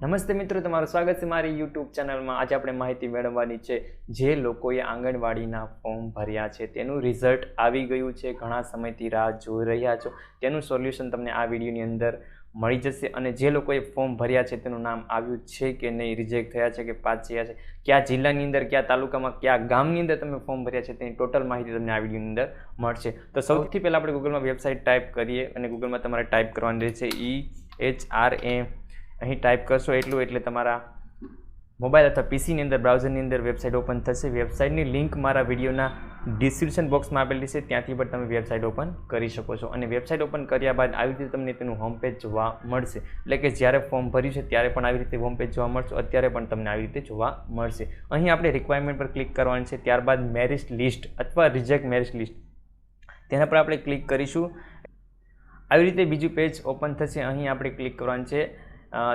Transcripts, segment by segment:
નમસ્તે મિત્રો, તમારું સ્વાગત છે મારી યુટ્યુબ ચેનલમાં। આજે આપણે માહિતી મેળવવાની છે જે લોકોએ આંગણવાડીના ફોર્મ ભર્યા છે તેનું રિઝલ્ટ આવી ગયું છે, ઘણા સમયથી રાહ જોઈ રહ્યા છો, તેનું સોલ્યુશન તમને આ વિડીયોની અંદર મળી જશે। અને જે લોકોએ ફોર્મ ભર્યા છે તેનું નામ આવ્યું છે કે નહીં, રિજેક્ટ થયા છે કે પાસ થયા છે, કયા જિલ્લાની અંદર, કયા તાલુકામાં, કયા ગામની અંદર તમે ફોર્મ ભર્યા છે તેની ટોટલ માહિતી તમને આ વિડીયોની અંદર મળશે। તો સૌથી પહેલાં આપણે ગૂગલમાં વેબસાઇટ ટાઈપ કરીએ અને ગૂગલમાં તમારે ટાઈપ કરવાની રહેશે EHRA। અહીં ટાઈપ કરશો એટલે તમારા મોબાઈલ અથવા પીસીની અંદર બ્રાઉઝરની અંદર વેબસાઇટ ઓપન થશે। વેબસાઇટની લિંક મારા વિડીયોના ડિસ્ક્રિપ્શન બોક્સમાં આપેલી છે, ત્યાંથી પણ તમે વેબસાઇટ ઓપન કરી શકો છો। અને વેબસાઇટ ઓપન કર્યા બાદ આવી રીતે તમને તેનું હોમ પેજ જોવા મળશે, એટલે કે જ્યારે ફોર્મ ભર્યું છે ત્યારે પણ આવી રીતે હોમ પેજ જોવા મળશે, અત્યારે પણ તમને આવી રીતે જોવા મળશે। અહીં આપણે રિક્વાયરમેન્ટ પર ક્લિક કરવાની છે, ત્યારબાદ મેરિટ લિસ્ટ અથવા રિજેક્ટ મેરિટ લિસ્ટ તેના પર આપણે ક્લિક કરીશું। આવી રીતે બીજું પેજ ઓપન થશે, અહીં આપણે ક્લિક કરવાનું છે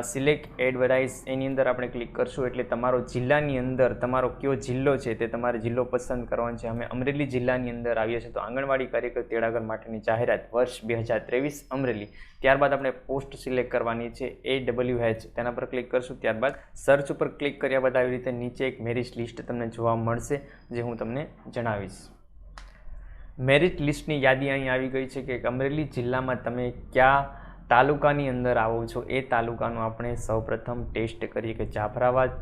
સિલેક્ટ એડવર્ટાઇઝ, એની અંદર આપણે ક્લિક કરશું એટલે તમારો જિલ્લાની અંદર તમારો કયો જિલ્લો છે તે તમારે જિલ્લો પસંદ કરવાનો છે। અમે અમરેલી જિલ્લાની અંદર આવીએ છીએ, તો આંગણવાડી કાર્યકર તેડાગર માટેની જાહેરાત વર્ષ 2023 અમરેલી। ત્યારબાદ આપણે પોસ્ટ સિલેક્ટ કરવાની છે AWH, તેના પર ક્લિક કરશું। ત્યારબાદ સર્ચ ઉપર ક્લિક કર્યા બાદ આવી રીતે નીચે એક મેરિટ લિસ્ટ તમને જોવા મળશે, જે હું તમને જણાવીશ। મેરિટ લિસ્ટની યાદી અહીં આવી ગઈ છે કે અમરેલી જિલ્લામાં તમે કયા તાલુકાની અંદર આવો છો, એ તાલુકાનો આપણે સૌપ્રથમ ટેસ્ટ કરીએ કે જાફરાબાદ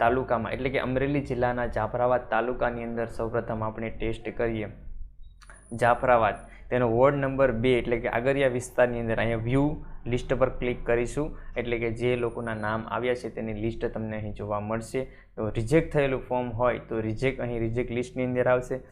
તાલુકામાં, એટલે કે અમરેલી જિલ્લાના જાફરાબાદ તાલુકાની અંદર સૌપ્રથમ આપણે ટેસ્ટ કરીએ જાફરાબાદ, તેનો વોર્ડ નંબર 2 એટલે કે આગરિયા વિસ્તારની અંદર અહીંયા વ્યૂ લિસ્ટ પર ક્લિક કરીશું એટલે કે જે લોકોના નામ આવ્યા છે તેની લિસ્ટ તમને અહીં જોવા મળશે। તો રિજેક્ટ થયેલું ફોર્મ હોય તો અહીં રિજેક્ટ લિસ્ટની અંદર આવશે,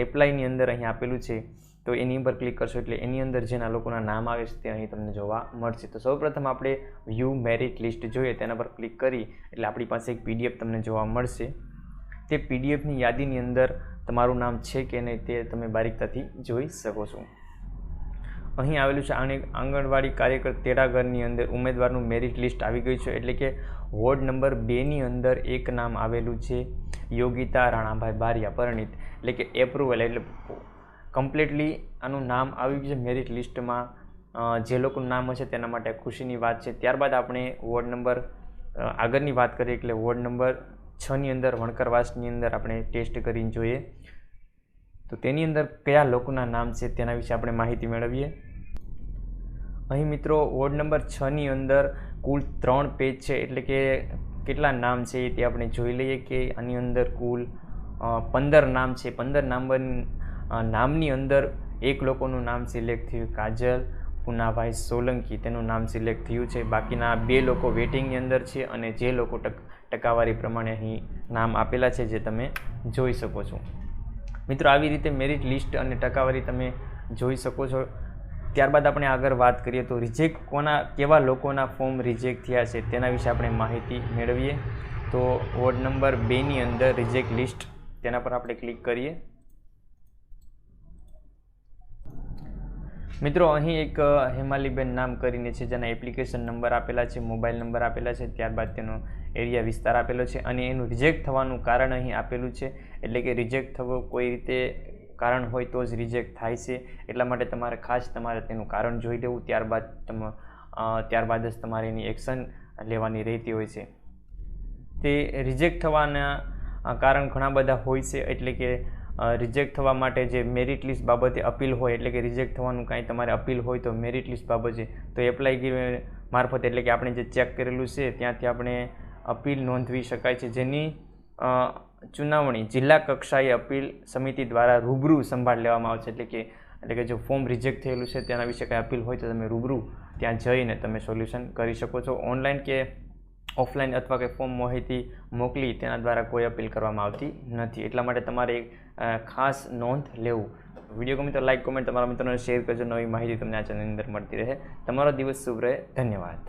એપ્લાયની અંદર અહીં આપેલું છે તો એની પર ક્લિક કરશો એટલે એની અંદર જેના લોકોના નામ આવે છે તે અહીં તમને જોવા મળશે। તો સૌપ્રથમ આપણે વ્યૂ મેરિટ લિસ્ટ જોઈએ, તેના પર ક્લિક કરી એટલે આપણી પાસે એક PDF તમને જોવા મળશે। તે PDFની યાદીની અંદર તમારું નામ છે કે નહીં તે તમે બારીકતાથી જોઈ શકો છો। અહીં આવેલું છે આંગણવાડી કાર્યકર તેડાગરની અંદર ઉમેદવારનું મેરિટ લિસ્ટ આવી ગયું છે, એટલે કે વોર્ડ નંબર 2ની અંદર એક નામ આવેલું છે યોગિતા રાણાભાઈ બારિયા પરિણીત, એટલે કે એપ્રુવલ, એટલે કમ્પ્લીટલી આનું નામ આવી ગયું છે મેરિટ લિસ્ટમાં। જે લોકોનું નામ હશે તેના માટે ખુશીની વાત છે। ત્યારબાદ આપણે વોર્ડ નંબર આગળની વાત કરીએ એટલે વોર્ડ નંબર 6ની અંદર વણકરવાસની અંદર આપણે ટેસ્ટ કરીને જોઈએ તો તેની અંદર કયા લોકોના નામ છે તેના વિશે આપણે માહિતી મેળવીએ। અહીં મિત્રો વોર્ડ નંબર 6ની અંદર કુલ 3 પેજ છે, એટલે કે કેટલા નામ છે તે આપણે જોઈ લઈએ કે આની અંદર કુલ 15 નામ છે। 15 નામની અંદર એક લોકોનું નામ સિલેક્ટ થયું કાજલ પૂનાભાઈ સોલંકી, તેનું નામ સિલેક્ટ થયું છે। બાકીના 2 લોકો વેટિંગની અંદર છે અને જે લોકો ટકાવારી પ્રમાણે અહીં નામ આપેલા છે જે તમે જોઈ શકો છો। મિત્રો આવી રીતે મેરિટ લિસ્ટ અને ટકાવારી તમે જોઈ શકો છો। ત્યારબાદ આપણે આગળ વાત કરીએ તો કેવા લોકોના ફોર્મ રિજેક્ટ થયા છે તેના વિશે આપણે માહિતી મેળવીએ। તો વોર્ડ નંબર 2ની અંદર રિજેક્ટ લિસ્ટ, તેના પર આપણે ક્લિક કરીએ। મિત્રો અહીં એક હેમાલીબેન નામ કરીને છે જેના એપ્લિકેશન નંબર આપેલા છે, મોબાઈલ નંબર આપેલા છે, ત્યારબાદ તેનો એરિયા વિસ્તાર આપેલો છે અને એનું રિજેક્ટ થવાનું કારણ અહીં આપેલું છે, એટલે કે રિજેક્ટ થવું કોઈ રીતે કારણ હોય તો જ રિજેક્ટ થાય છે, એટલા માટે તમારે તેનું કારણ જોઈ લેવું, ત્યારબાદ જ તમારે એની એક્શન લેવાની રહેતી હોય છે। તે રિજેક્ટ થવાના કારણ ઘણા બધા હોય છે, એટલે કે રિજેક્ટ થવા માટે જે મેરિટ લિસ્ટ બાબતે અપીલ હોય, એટલે કે રિજેક્ટ થવાનું કાંઈ તમારે અપીલ હોય તો મેરિટ લિસ્ટ બાબતે તો એપ્લાય મારફત, એટલે કે આપણે જે ચેક કરેલું છે ત્યાંથી આપણે અપીલ નોંધવી શકાય છે, જેની ચુનાવણી જિલ્લા કક્ષાએ અપીલ સમિતિ દ્વારા રૂબરૂ સંભાળ લેવામાં આવશે। એટલે કે જો ફોર્મ રિજેક્ટ થયેલું છે તેના વિશે કંઈ અપીલ હોય તો તમે રૂબરૂ ત્યાં જઈને તમે સોલ્યુશન કરી શકો છો। ઓનલાઈન કે ઓફલાઈન અથવા કે ફોર્મ માહિતી મોકલી તેના દ્વારા કોઈ અપીલ કરવામાં આવતી નથી, એટલા માટે તમારે ખાસ નોંધ લેવું। વિડીયો ગમે તો લાઈક, કોમેન્ટ, તમારા મિત્રોને શેર કરજો। નવી માહિતી તમને આ ચેનલની અંદર મળતી રહે। તમારો દિવસ શુભ રહે। ધન્યવાદ।